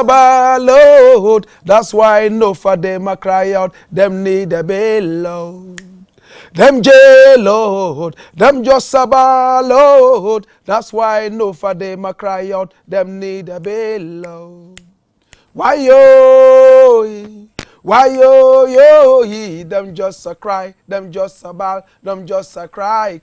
Lord, that's why no for them a cry out, them need a bailout. Them jail, Lord, them just a ball, Lord, that's why no for them a cry out, them need a bailout. Why yo, them just a cry, them just a ball, them just a cry.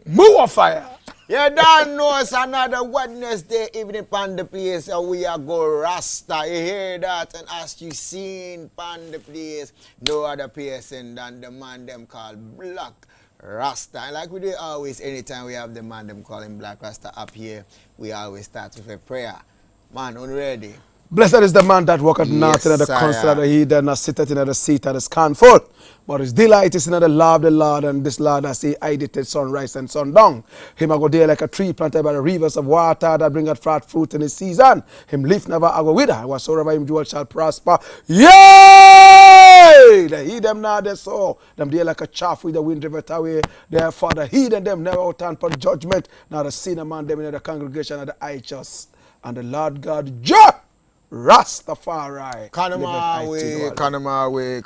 More fire. You don't know it's another Wednesday evening pan the place and we are go Rasta. You hear that? And as you seen pan the place, no other person than the man them called Blakk Rasta. And like we do always, anytime we have the man them calling Blakk Rasta up here, we always start with a prayer. Man, ready? Blessed is the man that walketh not in the counsel of the heathen, nor sitteth in the seat of the scornful. But his delight is in the law of the Lord, and this Lord as he hideth it sunrise and sundown. Him a go there like a tree planted by the rivers of water that bringeth forth fruit in his season. Him leaf never a go wither, whatsoever him do shall prosper. Yea! The heathen now they sow, them there like a chaff with the wind driveth away. Therefore the heathen them never outturn for judgment, nor the sinner man them in the congregation of the righteous. And the Lord God judge. Rastafari. Kanamawe,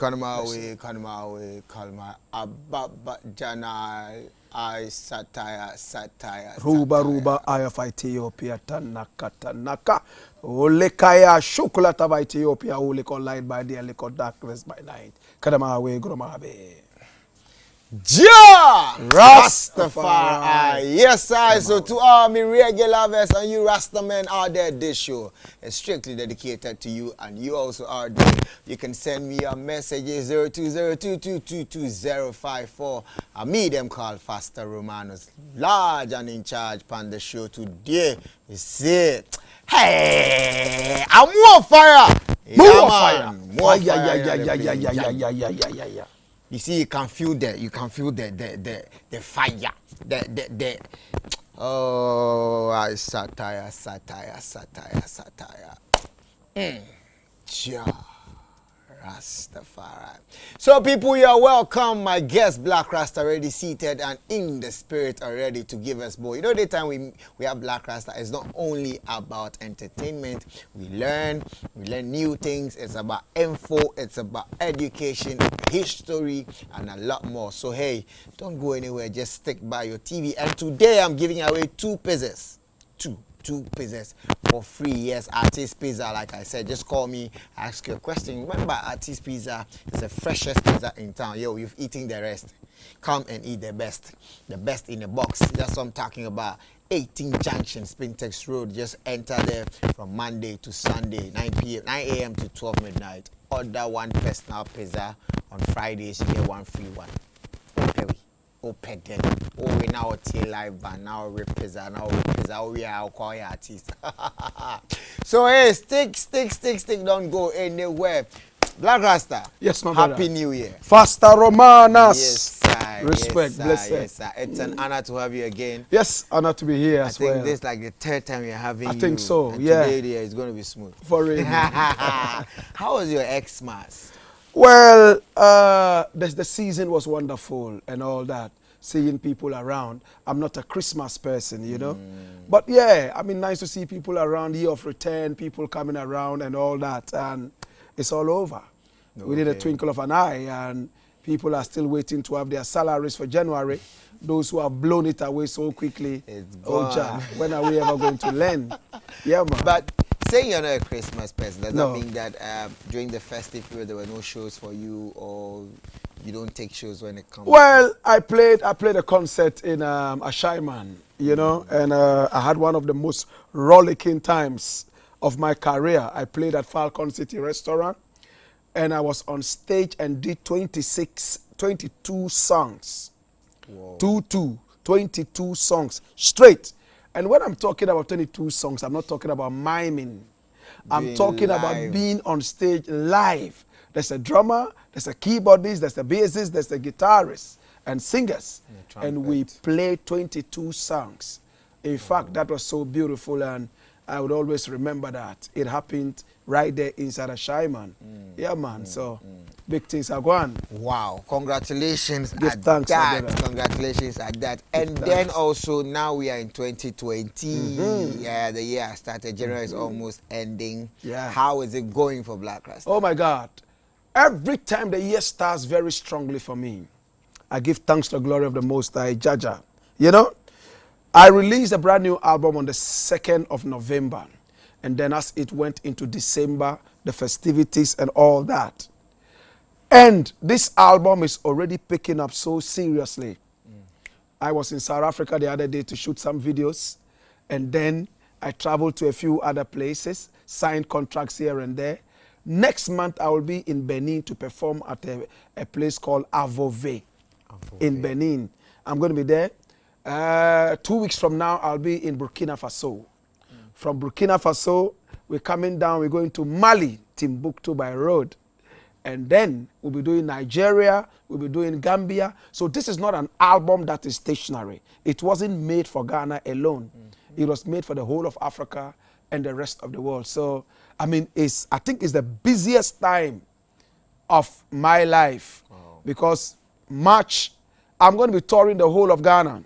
Ababa Janai, I Satire. Ruba, eye of Ethiopia, Tanaka. Olekaya, Shukulata of Ethiopia, who lick light by day, lick darkness by night. Kanamawe, Gromabe. Ja Rastafari. Yes, I. So to all me reggae lovers and you Rasta men out there, this show is strictly dedicated to you, and you also are there. You can send me a message 0202222054. And me them call Faster Romanos, large and in charge on the show today. You see, hey, I'm more fire. More fire. Yeah. You see, you can feel the fire. Oh, I satire. Ja Rastafari. So people, you are welcome. My guest Blakk Rasta already seated and in the spirit already to give us more. You know, the time we have Blakk Rasta, it's not only about entertainment. We learn new things. It's about info, it's about education, history, and a lot more. So hey, don't go anywhere, just stick by your TV. And today I'm giving away two pizzas. Two pizzas for free. Yes, Artiste Pizza, like I said. Just call me, ask you a question. Remember, Artiste Pizza is the freshest pizza in town. Yo, you've eaten the rest. Come and eat the best in the box. That's what I'm talking about. 18 Junction, Spintex Road. Just enter there from Monday to Sunday, 9 a.m. to 12 midnight. Order one personal pizza. On Fridays, you get one free one. Open then. Oh, we now take live band, now we pizza, we are calling artists. So hey, stick, don't go anywhere. Blakk Rasta. Yes, my brother. Happy New Year. Faster Romanas. Yes, sir. Respect, blessed. Yes, sir. It's an honor to have you again. Yes, honor to be here as well. I think this is like the third time you're having you. I think so, and yeah. Today it's going to be smooth. For real. How was your Xmas? Well, the season was wonderful and all that. Seeing people around. I'm not a Christmas person, you know. But yeah, I mean, nice to see people around, year of return, people coming around and all that. And it's all over. Okay. We did a twinkle of an eye, and people are still waiting to have their salaries for January. Those who have blown it away so quickly. It's gone. Oh, ja, when are we ever going to lend? Yeah, man. But saying you're not a Christmas person, does that mean that during the festive period there were no shows for you, or you don't take shows when it comes? Well, I played a concert in a Shyman, you know, and I had one of the most rollicking times of my career. I played at Falcon City Restaurant, and I was on stage and did 22 songs. Whoa. 22 songs straight. And when I'm talking about 22 songs, I'm not talking about miming. I'm talking about being on stage live. There's a drummer, there's a keyboardist, there's a bassist, there's a guitarist and singers. And we played 22 songs. In fact, that was so beautiful, and I would always remember that. It happened right there inside a Shyman. Yeah, man. big things are going. Wow, congratulations Give at thanks, my that. brother. Congratulations at that. And Give then thanks. also now we are in 2020. Yeah, the year started. January is almost ending. Yeah. How is it going for Blakk Rasta? Oh my God. Every time the year starts very strongly for me, I give thanks to the glory of the Most High, Jaja. You know, I released a brand new album on the 2nd of November. And then as it went into December, the festivities and all that. And this album is already picking up so seriously. I was in South Africa the other day to shoot some videos. And then I traveled to a few other places, signed contracts here and there. Next month, I will be in Benin to perform at a place called Avove in Benin. I'm going to be there. 2 weeks from now, I'll be in Burkina Faso. From Burkina Faso, we're coming down, we're going to Mali, Timbuktu by road. And then we'll be doing Nigeria, we'll be doing Gambia. So this is not an album that is stationary. It wasn't made for Ghana alone. It was made for the whole of Africa and the rest of the world. So, I mean, I think it's the busiest time of my life. Because March, I'm going to be touring the whole of Ghana.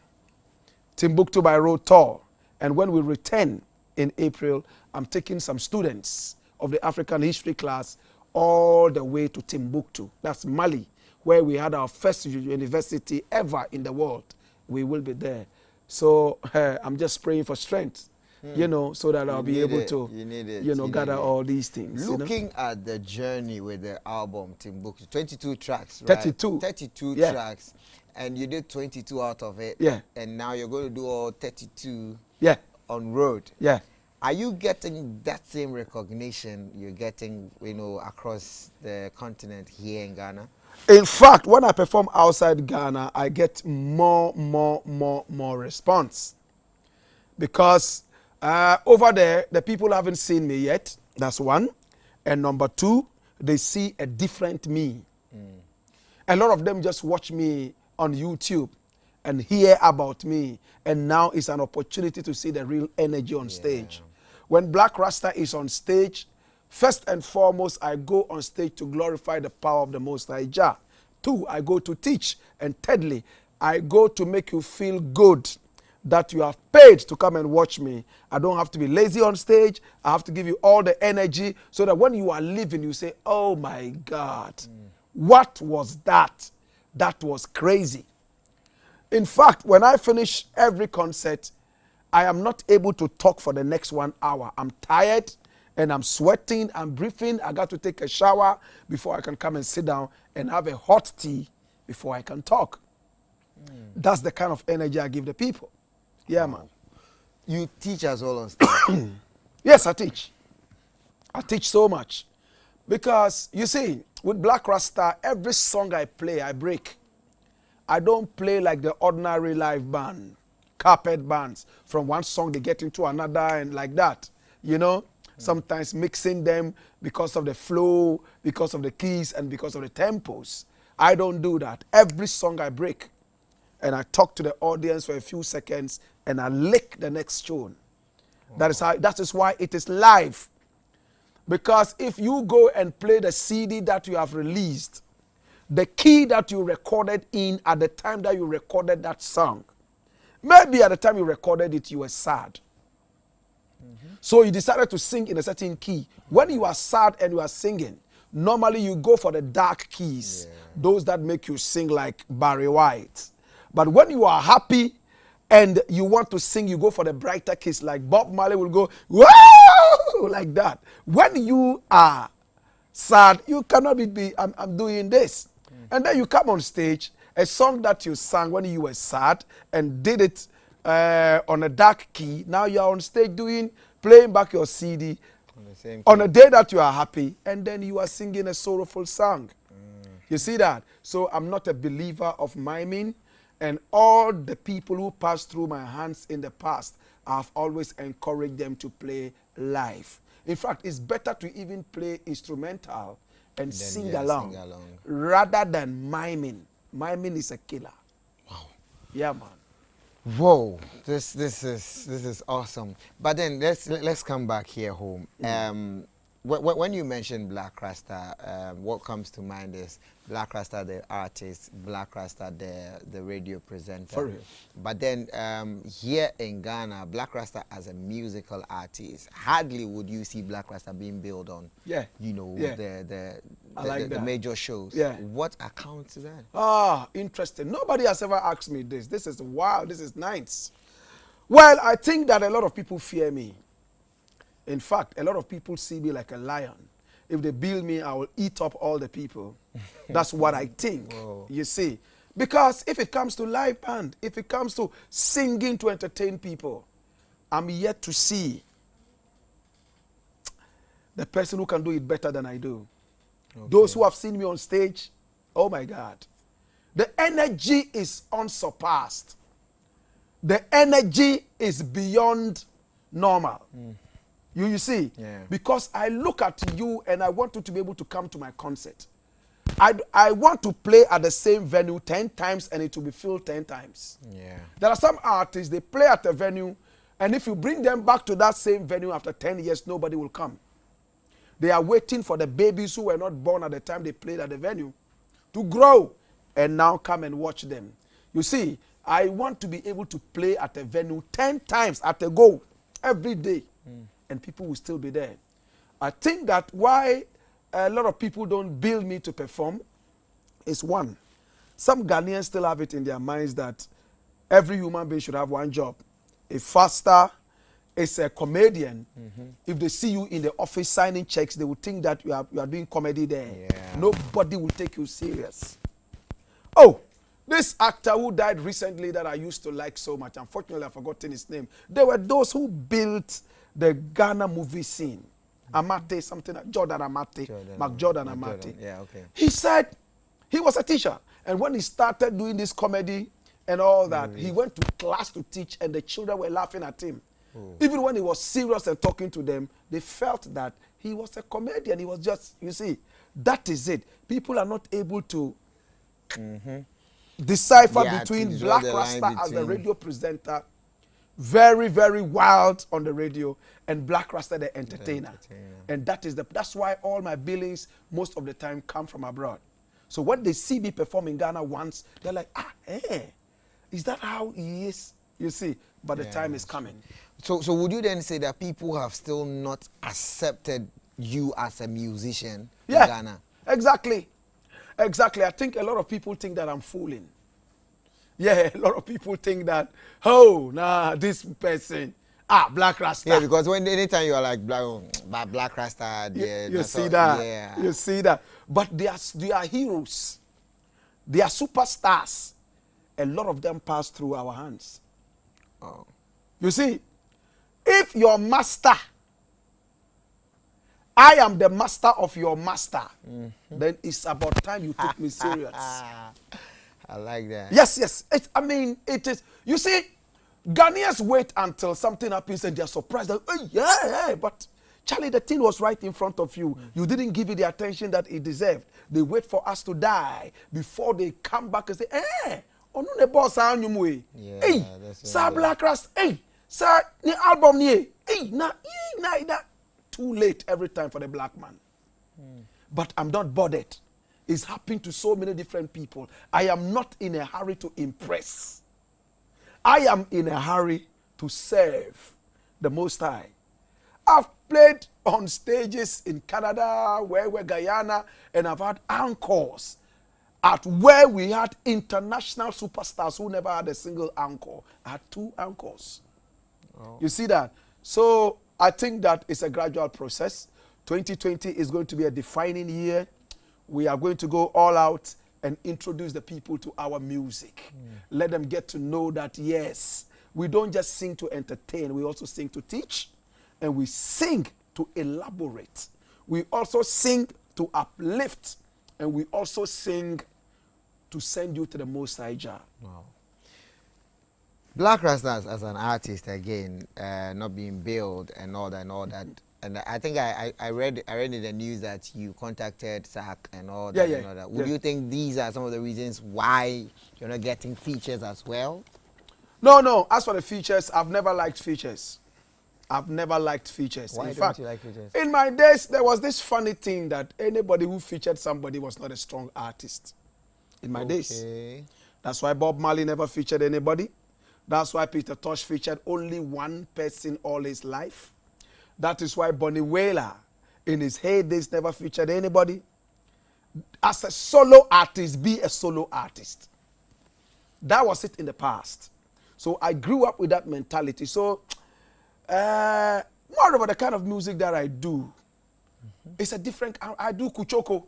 Timbuktu by road tour. And when we return in April, I'm taking some students of the African history class all the way to Timbuktu. That's Mali, where we had our first university ever in the world. We will be there. So I'm just praying for strength, you know, so that I'll be able to, you know, gather all these things. Looking at the journey with the album Timbuktu, 22 tracks, right? 32. 32 Yeah. tracks. And you did 22 out of it. Yeah. And now you're going to do all 32 Yeah. on road. Yeah. Are you getting that same recognition you're getting, you know, across the continent here in Ghana? In fact, when I perform outside Ghana, I get more response. Because over there, the people haven't seen me yet. That's one. And number two, they see a different me. A lot of them just watch me on YouTube and hear about me. And now it's an opportunity to see the real energy on stage. When Blakk Rasta is on stage, first and foremost, I go on stage to glorify the power of the Most High Jah. Two, I go to teach. And thirdly, I go to make you feel good that you have paid to come and watch me. I don't have to be lazy on stage. I have to give you all the energy so that when you are leaving, you say, oh my God, what was that? That was crazy. In fact, when I finish every concert, I am not able to talk for the next 1 hour. I'm tired and I'm sweating, I'm breathing. I got to take a shower before I can come and sit down and have a hot tea before I can talk. That's the kind of energy I give the people. Yeah, man. You teach as well on stage? Yes, I teach. I teach so much. Because, you see, with Blakk Rasta, every song I play, I break. I don't play like the ordinary live band, carpet bands. From one song, they get into another and like that. You know, sometimes mixing them because of the flow, because of the keys, and because of the tempos. I don't do that. Every song I break. And I talk to the audience for a few seconds, and I lick the next tune. That is why it is live. Because if you go and play the CD that you have released, the key that you recorded in at the time that you recorded that song, maybe at the time you recorded it, you were sad. So you decided to sing in a certain key. When you are sad and you are singing, normally you go for the dark keys, those that make you sing like Barry White. But when you are happy and you want to sing, you go for the brighter keys, like Bob Marley will go, whoa, like that. When you are sad, you cannot be I'm doing this. And then you come on stage, a song that you sang when you were sad and did it on a dark key. Now you are on stage playing back your CD on a day that you are happy, and then you are singing a sorrowful song. You see that? So I'm not a believer of miming, and all the people who passed through my hands in the past, I've always encouraged them to play live. In fact, it's better to even play instrumental and sing along rather than miming. Miming is a killer. Wow. Yeah, man. Whoa, this is awesome. But then let's come back here home. When you mention Blakk Rasta, what comes to mind is Blakk Rasta, the artist, Blakk Rasta, the radio presenter. For real. But then here in Ghana, Blakk Rasta as a musical artist, hardly would you see Blakk Rasta being billed on, Yeah. you know, Yeah. I like the that. major shows. Yeah. What accounts to that? Ah, interesting. Nobody has ever asked me this. This is wild. This is nice. Well, I think that a lot of people fear me. In fact, a lot of people see me like a lion. If they bill me, I will eat up all the people. That's what I think. Whoa. You see. Because if it comes to live band, if it comes to singing to entertain people, I'm yet to see the person who can do it better than I do. Okay. Those who have seen me on stage, oh my God. The energy is unsurpassed. The energy is beyond normal. You see? Yeah. Because I look at you and I want you to be able to come to my concert. I want to play at the same venue 10 times and it will be filled 10 times. Yeah. There are some artists, they play at a venue, and if you bring them back to that same venue after 10 years, nobody will come. They are waiting for the babies who were not born at the time they played at the venue to grow and now come and watch them. You see, I want to be able to play at a venue 10 times at a go every day, and people will still be there. I think that why a lot of people don't bill me to perform is one. Some Ghanaians still have it in their minds that every human being should have one job. A faster, is a comedian. If they see you in the office signing checks, they will think that you are doing comedy there. Yeah. Nobody will take you serious. Oh, this actor who died recently that I used to like so much, unfortunately I've forgotten his name. They were those who built the Ghana movie scene. Amate, something like Jordan Amate, Jordan Amate. Yeah, okay. He said he was a teacher. And when he started doing this comedy and all that, he went to class to teach and the children were laughing at him. Even when he was serious and talking to them, they felt that he was a comedian. He was just, you see, that is it. People are not able to decipher Yeah, between to draw Blakk the line Rasta as the between- radio presenter, very, very wild on the radio, and Blakk Rasta the entertainer. And that's why all my billings most of the time come from abroad. So when they see me perform in Ghana once, they're like, is that how he is? You see, but the time is coming. So would you then say that people have still not accepted you as a musician in Ghana? Exactly. Exactly. I think a lot of people think that I'm fooling. Yeah, a lot of people think that, this person, Blakk Rasta. Yeah, because anytime you are like Blakk Rasta, you see that. Yeah. You see that. But they are heroes. They are superstars. A lot of them pass through our hands. Oh. You see, if your master, I am the master of your master, then it's about time you take me serious. I like that. Yes. It is. You see, Ghanaians wait until something happens and they're surprised. That, but Charlie, the thing was right in front of you. You didn't give it the attention that it deserved. They wait for us to die before they come back and say, the boss Sir Blakk Rasta, sir, the album too late every time for the black man. But I'm not bothered. It's happening to so many different people. I am not in a hurry to impress. I am in a hurry to serve the Most High. I've played on stages in Canada, where we're Guyana, and I've had encores at where we had international superstars who never had a single encore. I had 2 encores. Oh. You see that? So I think that it's a gradual process. 2020 is going to be a defining year. We are going to go all out and introduce the people to our music. Let them get to know that, yes, we don't just sing to entertain, we also sing to teach, and we sing to elaborate. We also sing to uplift, and we also sing to send you to the Most High Jah. Wow. Blakk Rasta as an artist, again, not being billed and all that. And I think I read in the news that you contacted SAC and all that. And all that. Would you think these are some of the reasons why you're not getting features as well? No. As for the features, I've never liked features. I've never liked features. Why In don't fact, you like features? in my days, there was this funny thing that anybody who featured somebody was not a strong artist. In my days. Okay. That's why Bob Marley never featured anybody. That's why Peter Tosh featured only one person all his life. That is why Bonnie Wailer, in his heydays, never featured anybody. As a solo artist, be a solo artist. That was it in the past. So I grew up with that mentality. So, moreover, the kind of music that I do, it's a different, I do kuchoko.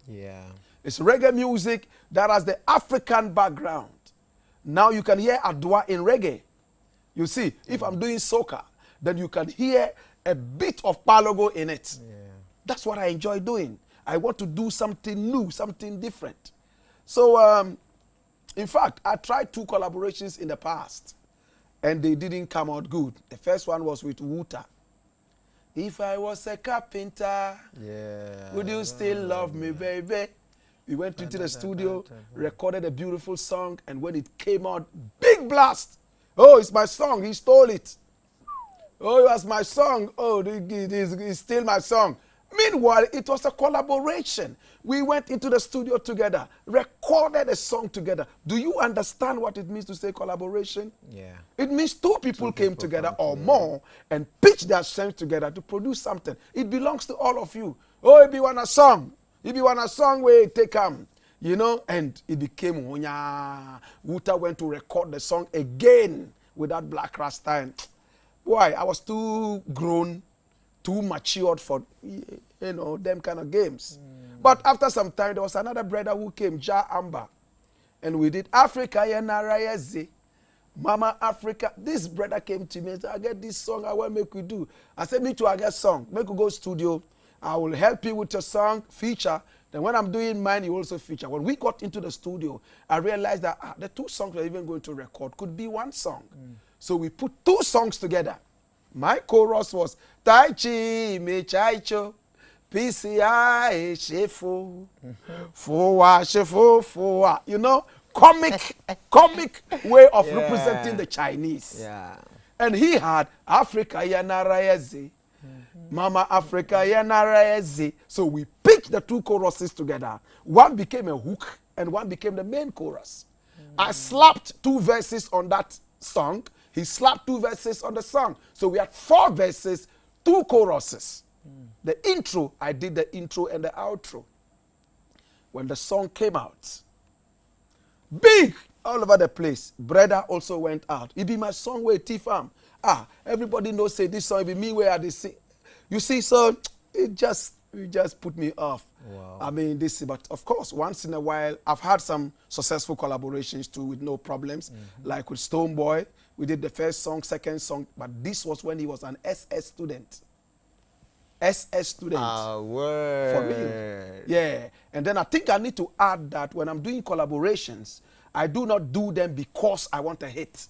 Yeah. It's reggae music that has the African background. Now you can hear Adwa in reggae. You see, if I'm doing soca, then you can hear a bit of Palogo in it. Yeah. That's what I enjoy doing. I want to do something new, something different. So, in fact, I tried 2 collaborations in the past, and they didn't come out good. The first one was with Wuta. If I was a carpenter, Yeah. would you still love me, baby? We went into the studio, recorded a beautiful song, and when it came out, big blast. Oh, it's my song. He stole it. Oh, it was my song. Oh, it's still my song. Meanwhile, it was a collaboration. We went into the studio together, recorded a song together. Do you understand what it means to say collaboration? Yeah. It means 2 people came together or more and pitched their strength together to produce something. It belongs to all of you. Oh, if you want a song, if you want a song, we take them. You know, and it became Wonya. Wuta went to record the song again with that Blakk Rasta. And why? I was too grown, too matured for, you know, them kind of games. But after some time, there was another brother who came, Ja Amber. And we did Africa Yenarayeze. Mama Africa. This brother came to me and said, I get this song, I want to make we do. I said, me too, I get song. Make you go studio. I will help you with your song, feature. Then when I'm doing mine, you also feature. When we got into the studio, I realized that the 2 songs we're even going to record could be one song. So we put 2 songs together. My chorus was, Tai Chi Me Chaicho, PCI Shefo, Fowa Shefo, Fowa. You know, comic way of representing the Chinese. Yeah. And he had Africa Yanarayeze. Mama Africa Yanarayeze. So we picked the 2 choruses together. One became a hook and one became the main chorus. I slapped 2 verses on that song. He slapped 2 verses on the song. So we had 4 verses, 2 choruses. The intro, I did the intro and the outro. When the song came out, big all over the place. Brother also went out. It be my song with T-Farm. Everybody knows say this song, it be me where they sing. You see, so it just put me off. Wow. I mean, but of course, once in a while, I've had some successful collaborations too with no problems. Like with Stonebwoy, we did the first song, second song, but this was when he was an SS student. SS student. Word. For real. Yeah. And then I think I need to add that when I'm doing collaborations, I do not do them because I want a hit.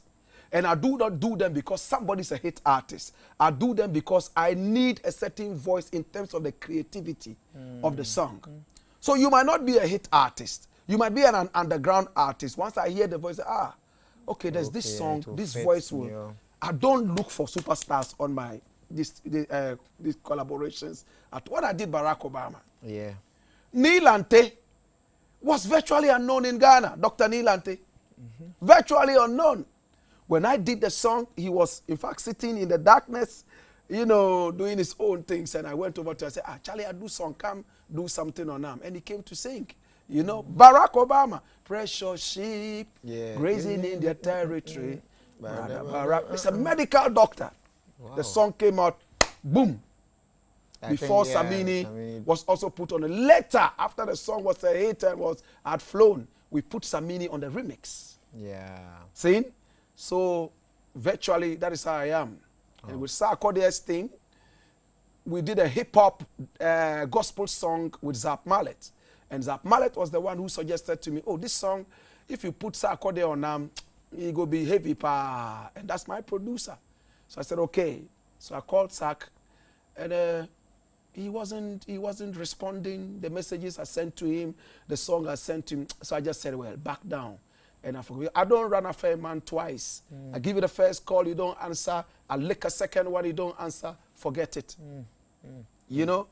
And I do not do them because somebody's a hit artist. I do them because I need a certain voice in terms of the creativity of the song. So you might not be a hit artist. You might be an underground artist. Once I hear the voice, okay, there's this song, this voice will. Yeah. I don't look for superstars on my these collaborations. When I did Barack Obama, Yeah. Neil Ante was virtually unknown in Ghana. Dr. Neil Ante, virtually unknown. When I did the song, he was in fact sitting in the darkness, you know, doing his own things. And I went over to him and said, Charlie, I do song, come do something on him. And he came to sing, you know, Barack Obama, precious sheep, grazing in their territory. Barack, it's a medical doctor. Wow. The song came out, boom. Before Samini was also put on it. Later, after the song was a hit and had flown, we put Samini on the remix. Yeah. See? So virtually, that is how I am. And with Sarkodie's thing, we did a hip-hop gospel song with Zap Mallet. And Zap Mallet was the one who suggested to me, this song, if you put Sarkodie on it will be heavy, pa. And that's my producer. So I said, okay. So I called Sark, and he wasn't responding. The messages I sent to him, the song I sent to him. So I just said, well, back down. and I forget. I don't run after a man twice. I give you the first call, you don't answer. I lick a second one, you don't answer. Forget it. You know?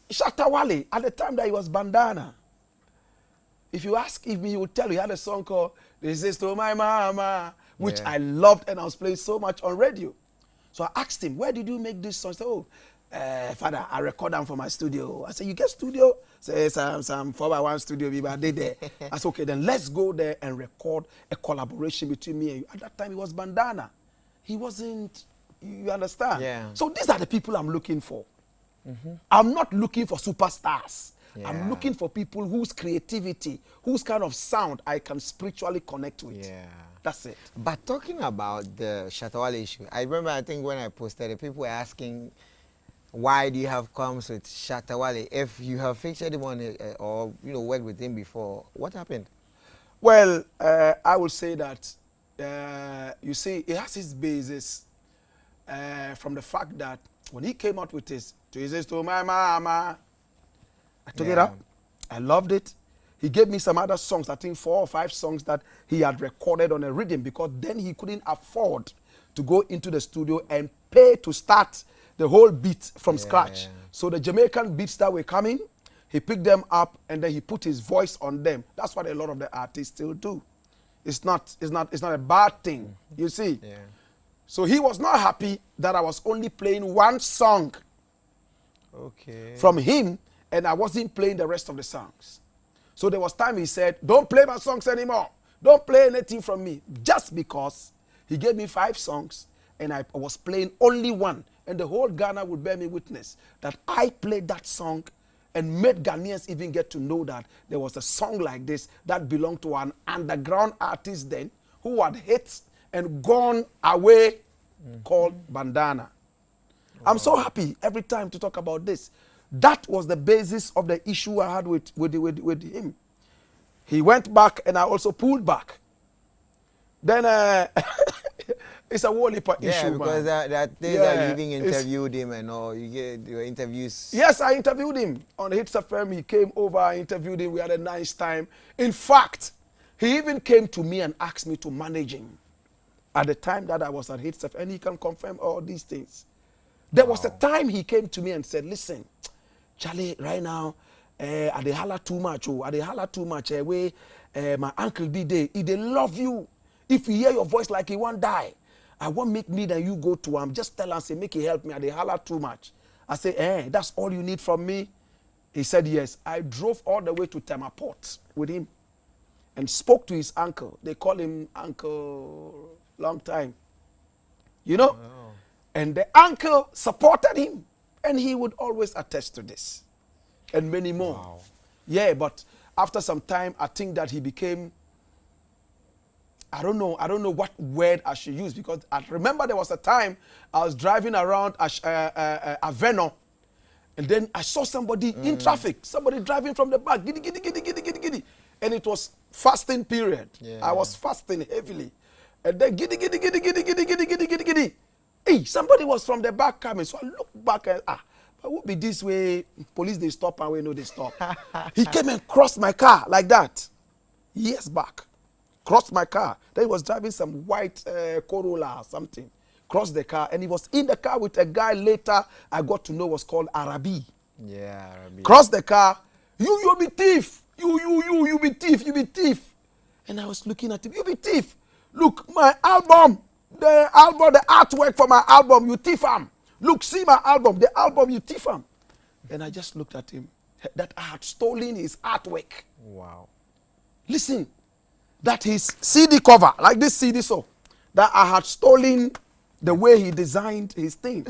Shatta Wale, at the time that he was Bandana, if you ask me, he would tell you he had a song called This Is To My Mama, which I loved and I was playing so much on radio. So I asked him, where did you make this song? He said, oh, Father, I record them for my studio. I said, you get studio? Say, some 4x1 studio, but I did there. I said, okay, then let's go there and record a collaboration between me and you. At that time, he was Bandana. He wasn't, you understand? Yeah. So these are the people I'm looking for. I'm not looking for superstars. Yeah. I'm looking for people whose creativity, whose kind of sound I can spiritually connect with. Yeah. That's it. But talking about the Shatta Wale issue, I remember, I think when I posted it, people were asking, why do you have comes with Shatta Wale? If you have featured him on it, or worked with him before, what happened? Well, I will say that, you see, it has its basis from the fact that when he came out with his "Jesus to My Mama," I took it up. I loved it. He gave me some other songs, I think 4 or 5 songs that he had recorded on a rhythm, because then he couldn't afford to go into the studio and pay to start the whole beat from scratch. So the Jamaican beats that were coming, he picked them up and then he put his voice on them. That's what a lot of the artists still do. It's not a bad thing, you see. Yeah. So he was not happy that I was only playing one song from him and I wasn't playing the rest of the songs. So there was time he said, don't play my songs anymore. Don't play anything from me. Just because he gave me 5 songs and I was playing only one. And the whole Ghana would bear me witness that I played that song and made Ghanaians even get to know that there was a song like this that belonged to an underground artist then who had hit and gone away called Bandana. Wow. I'm so happy every time to talk about this. That was the basis of the issue I had with him. He went back and I also pulled back. Then it's a whole heap of issue, yeah, because man. that day that you even interviewed him and all, you get your interviews. Yes, I interviewed him on Hits FM. He came over, I interviewed him. We had a nice time. In fact, he even came to me and asked me to manage him at the time that I was at Hits FM, and he can confirm all these things. There was a time he came to me and said, listen, Charlie, right now, I dey holler too much. I dey holler too much. My uncle be there. He dey love you. If you hear your voice like he won't die, I won't make me and you go to him. Just tell him, say, make he help me. I dey holler too much. I say, that's all you need from me? He said, yes. I drove all the way to Temaport with him and spoke to his uncle. They call him Uncle long time. You know? Oh. And the uncle supported him. And he would always attest to this. And many more. Wow. Yeah, but after some time, I think that he became, I don't know what word I should use, because I remember there was a time I was driving around Aveno, and then I saw somebody in traffic, somebody driving from the back, giddy, giddy, giddy, giddy, giddy, giddy. And it was fasting period. Yeah. I was fasting heavily. And then giddy, giddy, giddy, giddy, giddy, giddy, giddy, giddy, giddy. Hey, somebody was from the back coming. So I looked back and, but would be this way, police, they stop and we know they stop. He came and crossed my car like that. Years back. Crossed my car. Then he was driving some white Corolla or something. Crossed the car. And he was in the car with a guy later I got to know was called Arabi. Yeah, Arabi. Crossed the car. You be thief. You be thief. You be thief. And I was looking at him. You be thief. Look, my album. The artwork for my album, you thief am. Look, see my album, the album, you thief am. And I just looked at him. That I had stolen his artwork. Wow. Listen, that his CD cover, like this CD so, that I had stolen the way he designed his thing.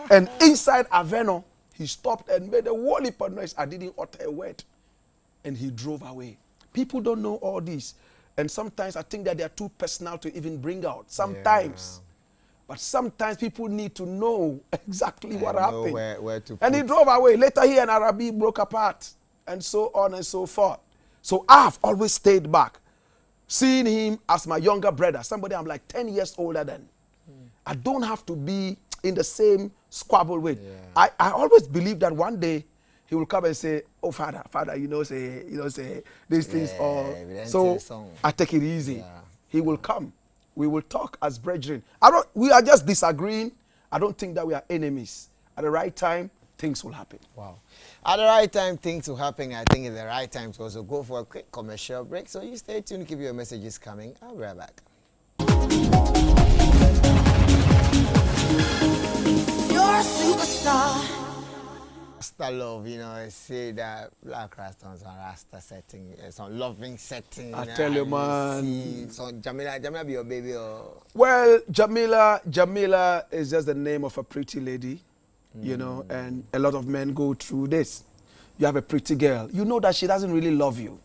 And inside Aveno, he stopped and made a whole heap of noise. I didn't utter a word. And he drove away. People don't know all this. And sometimes I think that they are too personal to even bring out. Sometimes. Yeah. But sometimes people need to know exactly what happened. Where to and he drove away. Later he and Arabi broke apart. And so on and so forth. So I've always stayed back. Seeing him as my younger brother. Somebody I'm like 10 years older than. I don't have to be in the same squabble with. Yeah. I always believe that one day he will come and say, "Oh, Father, say these things all." Yeah, we didn't So song. I take it easy. Yeah. He will come. We will talk as brethren. We are just disagreeing. I don't think that we are enemies. At the right time, things will happen. Wow. At the right time, things will happen. I think it's the right time to also go for a quick commercial break. So you stay tuned, keep your messages coming. I'll be right back. You're a superstar. Rasta love, say that Blakk Rasta on some Rasta setting, some loving setting. I tell you, man. See, so Jamila be your baby or? Well, Jamila is just the name of a pretty lady, and a lot of men go through this. You have a pretty girl. You know that she doesn't really love you,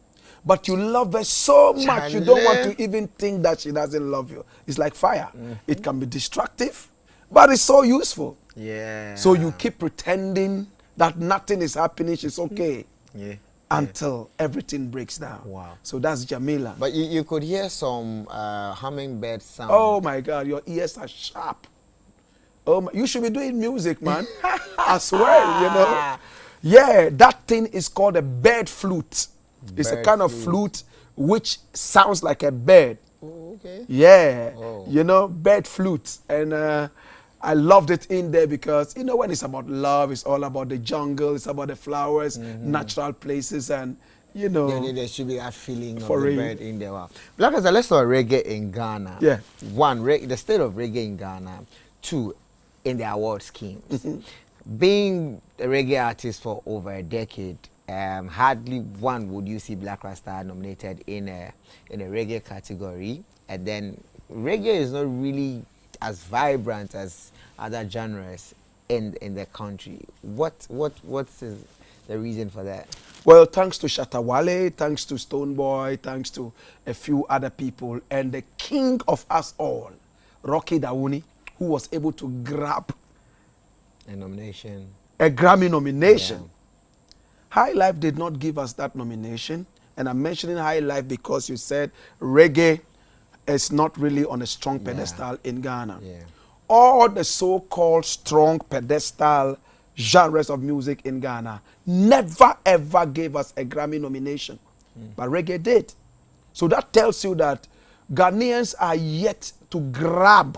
but you love her so much you don't want to even think that she doesn't love you. It's like fire. It can be destructive, but it's so useful. Yeah. So you keep pretending that nothing is happening, she's okay. Yeah. Until everything breaks down. Wow. So that's Jamila. But you could hear some hummingbird sound. Oh my God, your ears are sharp. Oh, you should be doing music, man, as well, Yeah, that thing is called a bird flute. It's a kind of flute which sounds like a bird. Oh, okay. Yeah, Oh. bird flute. And I loved it in there because, when it's about love, it's all about the jungle, it's about the flowers, natural places, and, There should be that feeling For of the real. bird in there. Wow. Blakk Rasta, let's talk reggae in Ghana. Yeah. One, the state of reggae in Ghana. Two, in the award schemes. Being a reggae artist for over a decade, hardly one would you see Blakk Rasta nominated in a reggae category. And then reggae is not really as vibrant as other genres in the country. What's the reason for that? Well, thanks to Shatta Wale, thanks to Stoneboy, thanks to a few other people, and the king of us all, Rocky Dawouni, who was able to grab A nomination. a Grammy nomination. Yeah. High Life did not give us that nomination, and I'm mentioning High Life because you said reggae is not really on a strong pedestal in Ghana. Yeah. All the so-called strong pedestal genres of music in Ghana never ever gave us a Grammy nomination, but reggae did. So that tells you that Ghanaians are yet to grab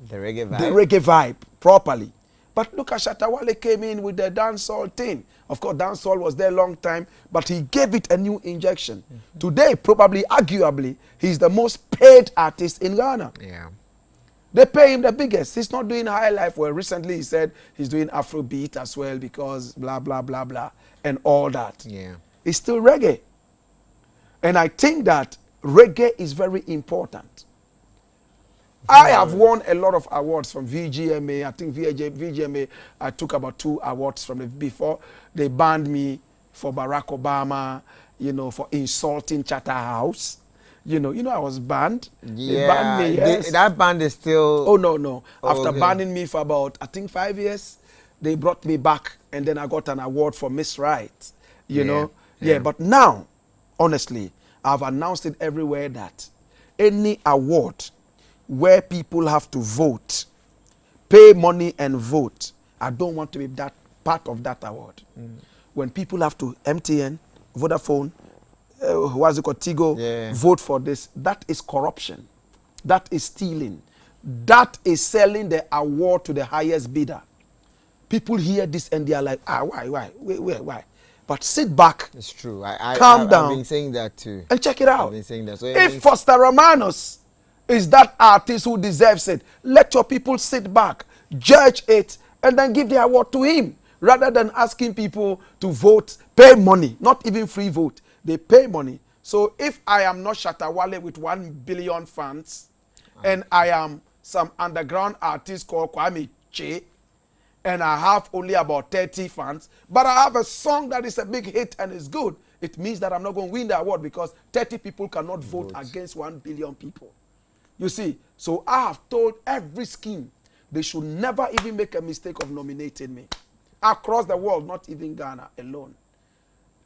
The reggae vibe. the reggae vibe properly. But look at Shatta Wale came in with the dancehall thing. Of course, dancehall was there a long time, but he gave it a new injection. Today, probably, arguably, he's the most paid artist in Ghana. Yeah. They pay him the biggest. He's not doing High Life. Well, recently he said he's doing Afrobeat as well because blah, blah, blah, blah, and all that. Yeah. It's still reggae. And I think that reggae is very important. I have won a lot of awards from VGMA. I think VGMA, I took about 2 awards from it before. They banned me for Barack Obama, for insulting Charterhouse. I was banned. Yeah. They banned me, yes. That band is still. Oh, no. Oh, After okay. banning me for about, I think 5 years, they brought me back and then I got an award for Miss Right. Yeah. Yeah, but now, honestly, I've announced it everywhere that any award where people have to vote, pay money and vote, I don't want to be that part of that award. When people have to MTN, Vodafone, what's it called, Tigo, vote for this, that is corruption. That is stealing. That is selling the award to the highest bidder. People hear this and they are like, why? Why? But sit back. It's true. Calm down. I've been saying that too. And check it out. I've been saying that. So If Foster Romanos is that artist who deserves it, let your people sit back, judge it, and then give the award to him, rather than asking people to vote, pay money, not even free vote. They pay money. So if I am not Shatta Wale with 1 billion fans, and I am some underground artist called Kwame Che, and I have only about 30 fans, but I have a song that is a big hit and is good, it means that I'm not going to win the award because 30 people cannot vote against 1 billion people. You see, so I have told every scheme they should never even make a mistake of nominating me. Across the world, not even Ghana alone.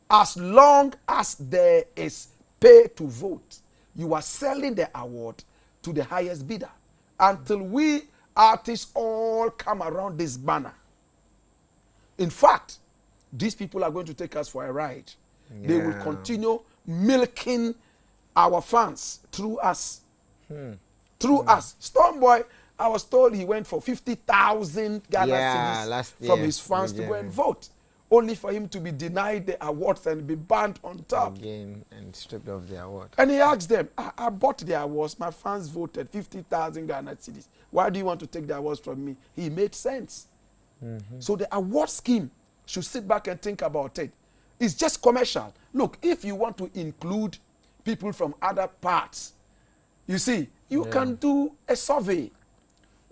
As long as there is pay to vote, you are selling the award to the highest bidder. Until we artists all come around this banner. In fact, these people are going to take us for a ride. They will Yeah. continue milking our fans through us. Through us. Stormboy, I was told he went for 50,000 Ghana Yeah, cedis last from year, his fans to go Nigeria. and vote, only for him to be denied the awards and be banned on top. Again, and stripped of the award. And he asked them, I bought the awards, my fans voted 50,000 Ghana cedis. Why do you want to take the awards from me? He made sense. So the award scheme should sit back and think about it. It's just commercial. Look, if you want to include people from other parts, you see, you can do a survey.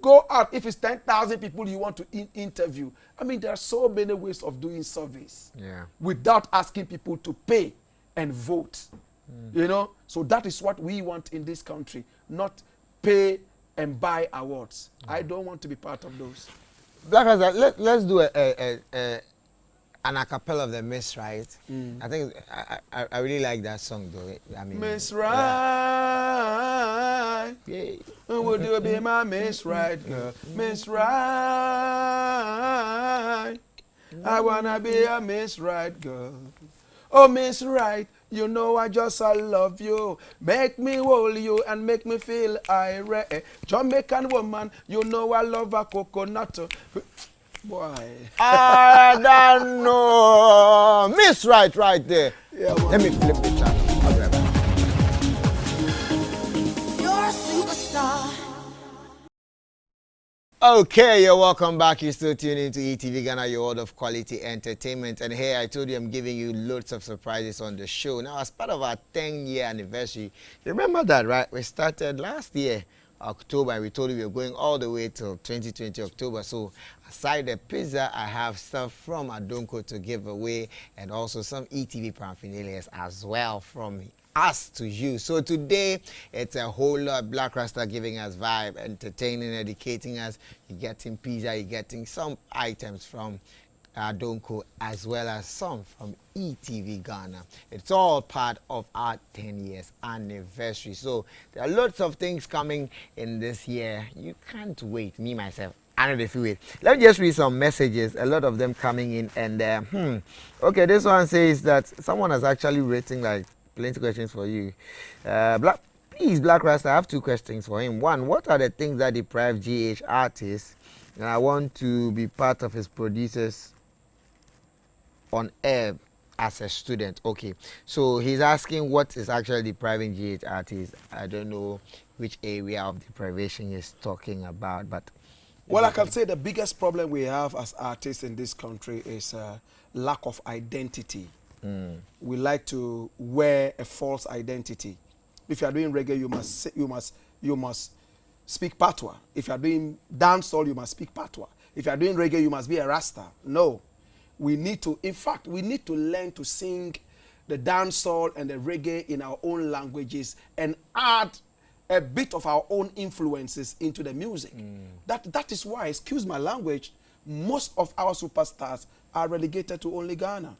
Go out. If it's 10,000 people you want to interview. I mean, there are so many ways of doing surveys. Yeah. Without asking people to pay and vote. You know? So that is what we want in this country. Not pay and buy awards. I don't want to be part of those. Blakk Rasta, let's do an a cappella of the Miss Right. I think I really like that song though. I mean, Miss Right. Yeah. Would you be my Miss Right, girl? Miss Right. I wanna be a Miss Right, girl. Oh, Miss Right, you know I love you. Make me hold you and make me feel irate. Jamaican woman, you know I love a coconut. Boy. I don't know. Miss Right there. Yeah, Let me flip the channel. I'll be right back. You're a superstar. Okay, you're welcome back. You're still tuning into ETV Ghana, your world of quality entertainment. And here I told you I'm giving you loads of surprises on the show. Now, as part of our 10-year anniversary, you remember that, right? We started last year, October, and we told you we were going all the way till 2020 October. So, aside the pizza, I have stuff from Adonko to give away, and also some ETV paraphernalia as well from us to you. So today it's a whole lot. Blakk Rasta giving us vibe, entertaining, educating us. You're getting pizza, you're getting some items from Adonko as well as some from ETV Ghana. It's all part of our 10 years anniversary. So there are lots of things coming in this year. You can't wait. Me myself, I know if you wait. Let me just read some messages, a lot of them coming in. And okay, this one says that someone has actually written like plenty questions for you. Please, Blakk Rasta, I have two questions for him. One, what are the things that deprive GH artists? And I want to be part of his producers on air as a student. Okay, so he's asking what is actually depriving GH artists. I don't know which area of deprivation he's talking about, but Well, I can say the biggest problem we have as artists in this country is lack of identity. We like to wear a false identity. If you are doing reggae, you must speak patois. If you are doing dancehall, you must speak patois. If you are doing reggae, you must be a Rasta. No, we need to. In fact, we need to learn to sing the dancehall and the reggae in our own languages and add a bit of our own influences into the music. That is why, excuse my language, most of our superstars are relegated to only Ghana.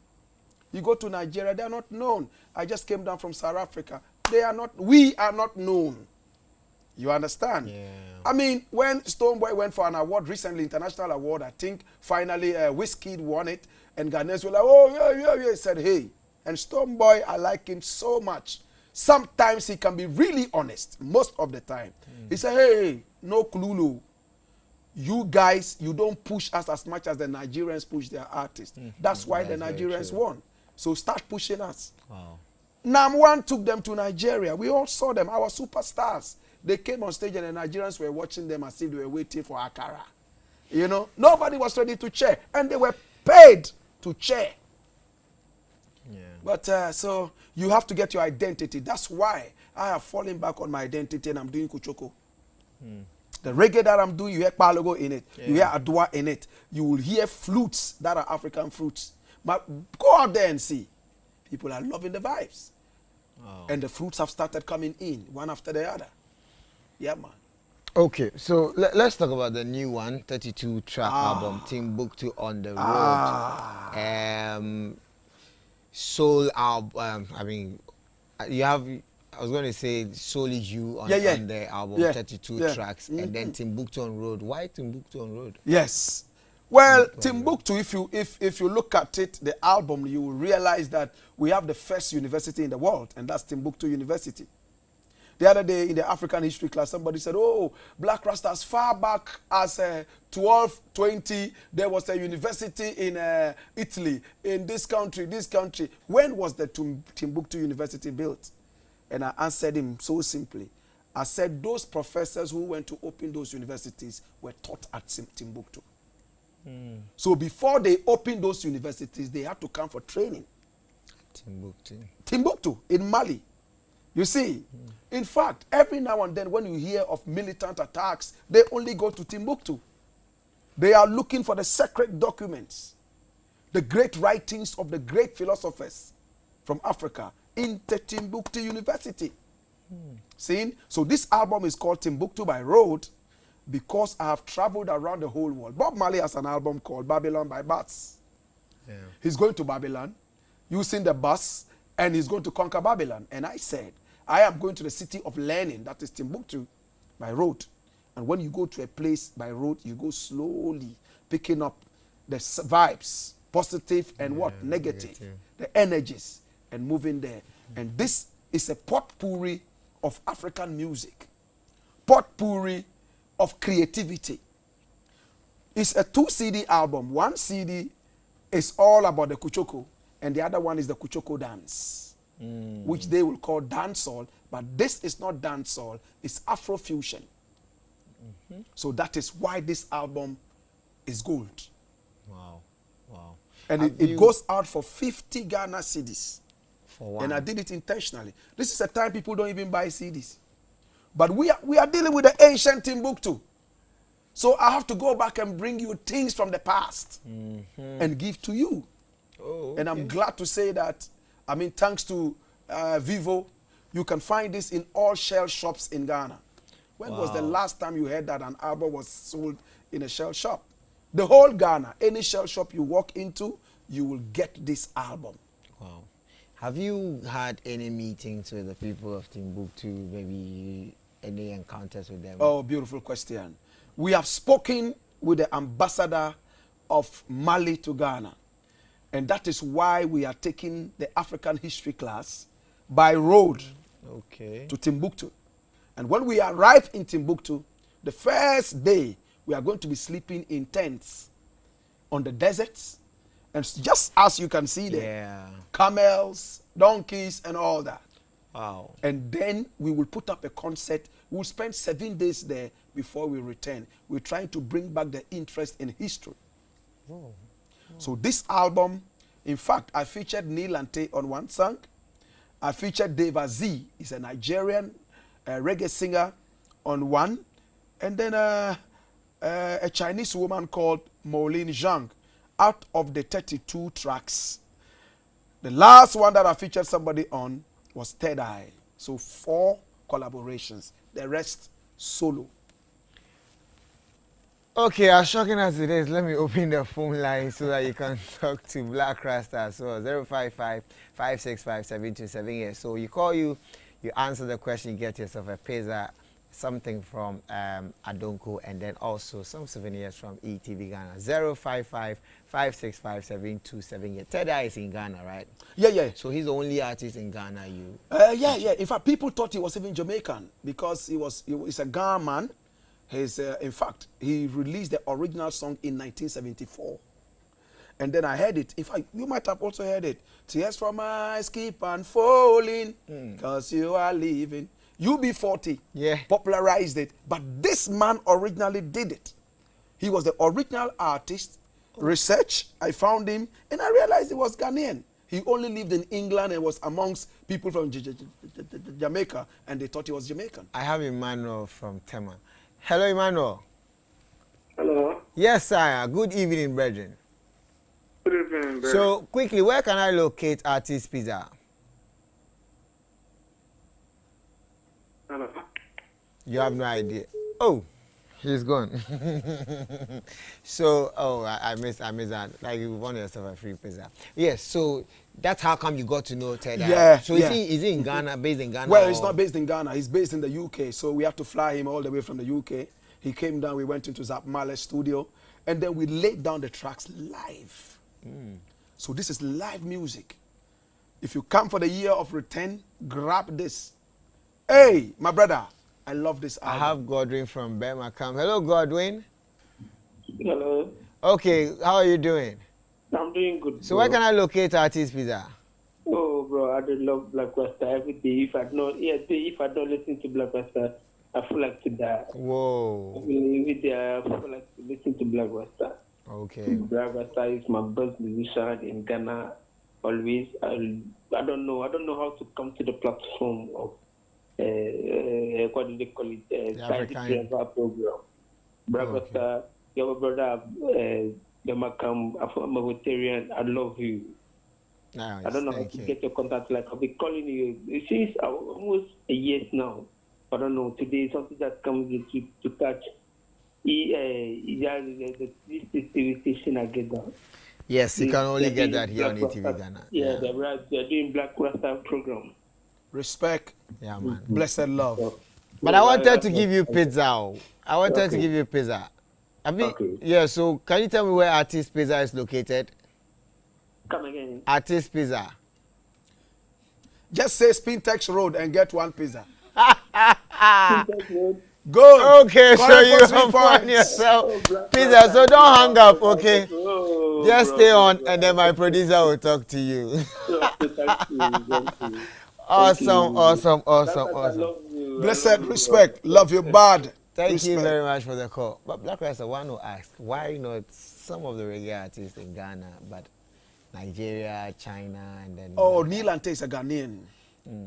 You go to Nigeria, they are not known. I just came down from South Africa. We are not known. You understand? Yeah. I mean, when Stoneboy went for an award recently, international award, I think finally Wizkid won it, and Ghanaians were like, oh, yeah. He said, hey. And Stoneboy, I like him so much. Sometimes he can be really honest, most of the time. He said, hey, no Kululu. You guys, you don't push us as much as the Nigerians push their artists. That's why the That's very Nigerians true. won. So start pushing us. Wow. Nam1 took them to Nigeria. We all saw them, our superstars. They came on stage and the Nigerians were watching them as if they were waiting for Akara. You know, nobody was ready to cheer. And they were paid to cheer. Yeah. But so you have to get your identity. That's why I have fallen back on my identity and I'm doing Kuchoko. The reggae that I'm doing, you hear Palogo in it. You hear Adwa in it. You will hear flutes that are African flutes. But go out there and see. People are loving the vibes. Wow. And the fruits have started coming in, one after the other. Yeah, man. Okay, so let's talk about the new one, 32 track album, Timbuktu on the Road. Soul album, I mean, you have, I was going to say solely you on, on the album, 32 tracks, and then Timbuktu on Road. Why Timbuktu on Road? Yes. Well, Timbuktu, if you look at it, the album, you will realize that we have the first university in the world, and that's Timbuktu University. The other day in the African history class, somebody said, oh, Blakk Rasta, as far back as 1220, there was a university in Italy, in this country, this country. When was the Timbuktu University built? And I answered him so simply. I said, those professors who went to open those universities were taught at Timbuktu. So before they opened those universities, they had to come for training. Timbuktu in Mali. You see, in fact, every now and then when you hear of militant attacks, they only go to Timbuktu. They are looking for the sacred documents, the great writings of the great philosophers from Africa in the Timbuktu University. See? So this album is called Timbuktu by Road because I have traveled around the whole world. Bob Marley has an album called Babylon by Bus. Yeah. He's going to Babylon using the bus, and he's going to conquer Babylon. And I said, I am going to the city of learning, that is Timbuktu, by road. And when you go to a place by road, you go slowly, picking up the vibes, positive and what? Negative. The energies, and moving there. And this is a potpourri of African music, potpourri of creativity. It's a 2 CD album. 1 CD is all about the Kuchoko, and the other one is the Kuchoko dance. Which they will call dancehall, but this is not dancehall, it's Afrofusion. So that is why this album is gold. Wow, wow. And it goes out for 50 Ghana cedis. For one. And I did it intentionally. This is a time people don't even buy CDs. But we are dealing with the ancient Timbuktu. So I have to go back and bring you things from the past and give to you. Oh, okay. And I'm glad to say that, I mean, thanks to Vivo, you can find this in all shell shops in Ghana. When was the last time you heard that an album was sold in a shell shop? The whole Ghana, any shell shop you walk into, you will get this album. Wow. Have you had any meetings with the people of Timbuktu, maybe any encounters with them? Oh, beautiful question. We have spoken with the ambassador of Mali to Ghana. And that is why we are taking the African history class by road to Timbuktu. And when we arrive in Timbuktu, the first day, we are going to be sleeping in tents on the deserts. And just as you can see there, camels, donkeys, and all that. Wow. And then we will put up a concert. We'll spend 7 days there before we return. We're trying to bring back the interest in history. Oh. So this album, in fact, I featured Nilante on one song. I featured Deva Z, he's a Nigerian reggae singer, on one. And then a Chinese woman called Molin Zhang, out of the 32 tracks. The last one that I featured somebody on was Third Eye. So 4 collaborations, the rest solo. Okay, as shocking as it is, let me open the phone line so that you can talk to Blakk Rasta as well. 055-565-7278. So you call you answer the question, you get yourself a pizza, something from Adonko, and then also some souvenirs from ETV Ghana. 055-565-7278. Third Eye is in Ghana, right? Yeah. So he's the only artist in Ghana Yeah. In fact, people thought he was even Jamaican because he's a Ghana man. In fact, he released the original song in 1974. And then I heard it. In fact, you might have also heard it. Tears from my eyes keep on falling because you are leaving. UB40 popularized it. But this man originally did it. He was the original artist. Research, I found him, and I realized he was Ghanaian. He only lived in England and was amongst people from Jamaica, and they thought he was Jamaican. I have Emmanuel from Tema. Hello, Emmanuel. Hello. Yes, sir. Good evening, brethren. Good evening, brethren. So, quickly, where can I locate Artist Pizza? Hello. You have no idea. Oh, he's gone. So, I missed that. Like, you won yourself a free pizza. Yes, so that's how come you got to know Ted. Yeah. So is he in Ghana, based in Ghana? Well, he's not based in Ghana. He's based in the UK. So we have to fly him all the way from the UK. He came down. We went into Zap Male's studio. and then we laid down the tracks live. So this is live music. If you come for the year of return, grab this. Hey, my brother, I love this I album. have Godwin from Birmingham. Hello, Godwin. Hello. Okay, how are you doing? I'm doing good. So bro. where can I locate Artist Pizza? Oh, bro, I do love Blakk Rasta every day. If I don't listen to Blakk Rasta, I feel like to die. Whoa. Every day I feel like to listen to Blakk Rasta. Okay. Blakk Rasta is my best musician in Ghana. Always, I don't know how to come to the platform of what do they call it? The Scientific African- Driver program. Blakk Okay. Rasta, your brother, Yamakam, I'm a vegetarian. I love you. Nice. I don't know how Thank to you. get your contact. Like I've been calling you since almost a year now. I don't know. Today something that comes to touch. This TV station I get that. Yes, you can only get that here on Blakk ETV Rasta. Ghana. Yeah, they're doing Blakk Rasta program. Respect, Yeah, man. blessed love. So, But I wanted to give you pizza. I wanted to Okay. give you pizza. Okay. Yeah, so can you tell me where Artist Pizza is located? Come again. Artist Pizza. Just say Spintex Road and get one pizza. Ah. Good. Okay, so Correct you for 3 have won points. yourself Blakk pizza. Rasta. So don't hang up, okay? Oh, Just bro, stay on, bro, and then my producer will talk to you. Okay, thank you. Awesome, awesome, awesome, I awesome. love you. Blessed respect. Love you bad. Thank respect. you very much for the call. But Blakk Rasta, I want to ask, why not some of the reggae artists in Ghana, but Nigeria, China, and then... Oh, Neil Ante is a Ghanaian.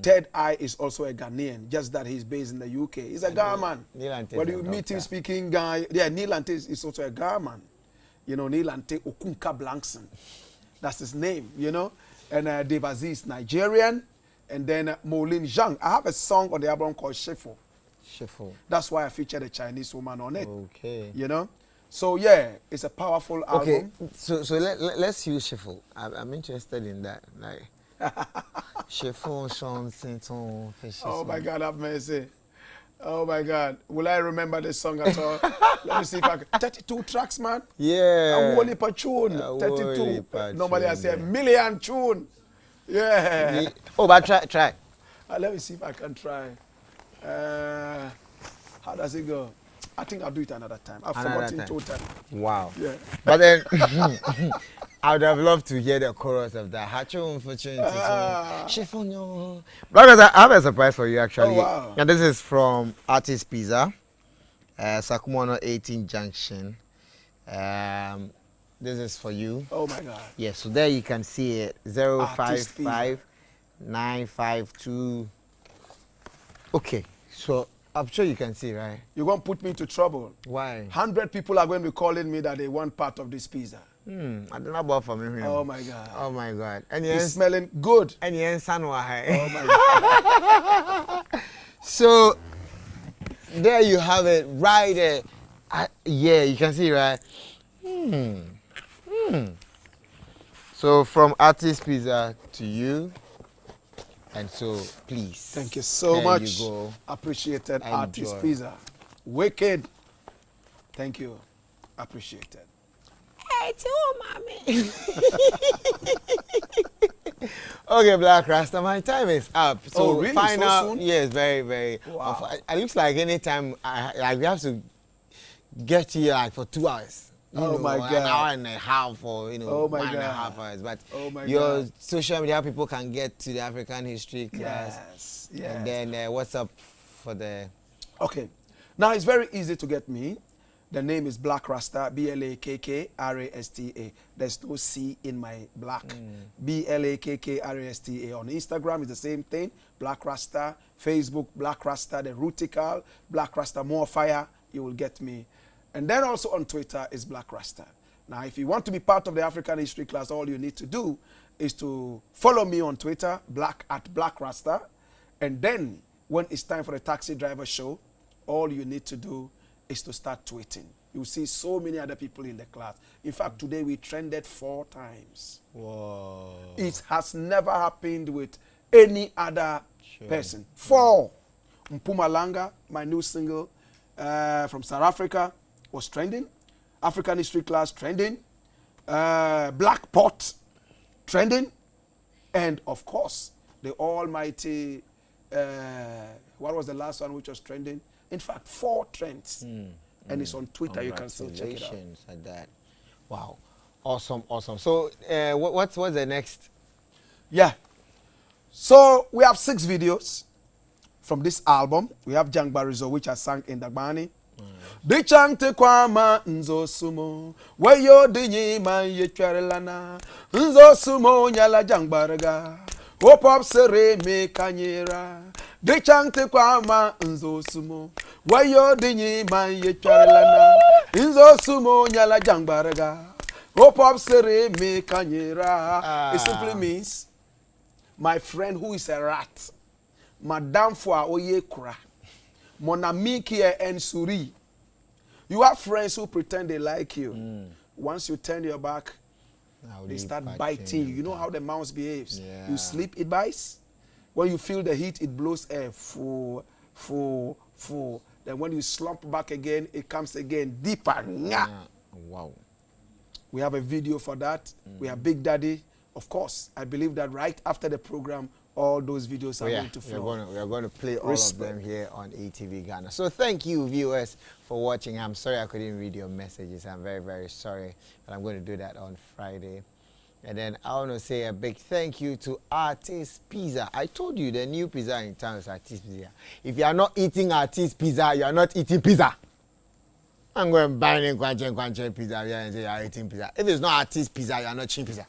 Third Eye is also a Ghanaian, just that he's based in the UK. He's a Ghana man. Neil Ante is When a you meet him doctor. speaking guy, yeah, Neil Ante is also a Ghana man. You know, Neil Ante Okunka Blankson. That's his name, you know. And Dave Aziz, Nigerian. And then Molin Zhang. I have a song on the album called Shifo. Shuffle. That's why I featured a Chinese woman on it. Okay. You know? So, yeah, it's a powerful Okay, album. so let's use shuffle. I'm interested in that. Like, shuffle, Sean, Sinton, Oh, my God, have mercy. Oh, my God. Will I remember this song at all? Let me see if I can. 32 tracks, man. Yeah. A Wally per tune. A 32. Wally per Normally I tune, say a yeah. million tune. Yeah. Oh, but try. Let me see if I can try. How does it go? I think I'll do it another time. I've Another forgotten time. totally. Wow. Yeah. But then, I would have loved to hear the chorus of that. Hacho unfortunately. Chiffonio. Because I have a surprise for you actually. Oh, wow. And this is from Artist Pizza, Sakumono 18 Junction. This is for you. Oh, my God. Yes, so there you can see it. Artist Pizza. 055-952. Okay, so I'm sure you can see, right? You're going to put me into trouble. Why? 100 people are going to be calling me that they want part of this pizza. I don't know about for me. Oh, my God. Oh my God. And It's yes, smelling good. and yes, Oh, my God. So there you have it, right there. Yeah, you can see, right? So from Artist Pizza to you, and so please. Thank you so there much. You go. Appreciated, Artist Enjoy. Pizza. Wicked. Thank you. Appreciated. Hey, too, mommy. Okay, Blakk Rasta, my time is up. So Oh, really? find So out. soon? Yes, very, very. Wow. It looks like anytime we have to get here like for 2 hours. Oh, my God. An hour and a half or Oh, my 1.5 God. hours. But Oh, my your God. social media people can get to the African history class. Yes. Yes. And then what's up for the? Okay. Now it's very easy to get me. The name is Blakk Rasta, B-L-A-K-K-R-A-S-T-A. There's no C in my black. B-L-A-K-K-R-A-S-T-A. On Instagram, it's the same thing. Blakk Rasta. Facebook, Blakk Rasta. The Rutical, Blakk Rasta More Fire. You will get me. And then also on Twitter is Blakk Rasta. Now, if you want to be part of the African History class, all you need to do is to follow me on Twitter, @Blakk Rasta. And then when it's time for the taxi driver show, all you need to do is to start tweeting. You see so many other people in the class. In fact, today we trended 4 times. Whoa. It has never happened with any other person. 4. Mpumalanga, my new single from South Africa, was trending. African history class trending, Black Pot trending, and of course, the almighty, what was the last one which was trending? In fact, 4 trends. And it's on Twitter. You can still check it out. Congratulations at that. Wow. Awesome, awesome. So what's the next? Yeah. So we have 6 videos from this album. We have Jang Barizo, which I sang in Dagbani. Di chante kwama nzo sumo wayo dinyi man ye lana nzo sumo nyala jangbaraga o pop sere me kanyera di chante kwama nzo sumo wayo dinyi man ye lana nzo sumo nyala jangbaraga o pop sere me kanyera. It simply means my friend who is a rat, madam for oye kura monamiki and suri. You have friends who pretend they like you. Once you turn your back, they start biting you. You know how the mouse behaves. Yeah. You sleep, it bites. When you feel the heat, it blows air. Full. Then when you slump back again, it comes again deeper. Yeah. Wow. We have a video for that. We have Big Daddy. Of course, I believe that right after the program, all those videos are going to flow. We are going to play all of them here on ATV Ghana. So thank you, viewers, for watching. I'm sorry I couldn't read your messages. I'm very, very sorry. But I'm going to do that on Friday. And then I want to say a big thank you to Artiste Pizza. I told you the new pizza in town is Artiste Pizza. If you are not eating Artiste Pizza, you are not eating pizza. I'm going to buy Kwanchen pizza here and say you are eating pizza. If it's not Artiste Pizza, you are not eating pizza.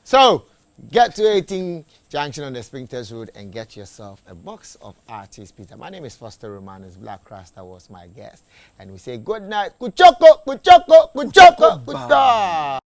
So, get to 18 Junction on the Springters Road and get yourself a box of Artiste Pizza. My name is Foster Romanus. Blakk Rasta was my guest. And we say good night. Kuchoko, kuchoko, kuchoko, kuchoko.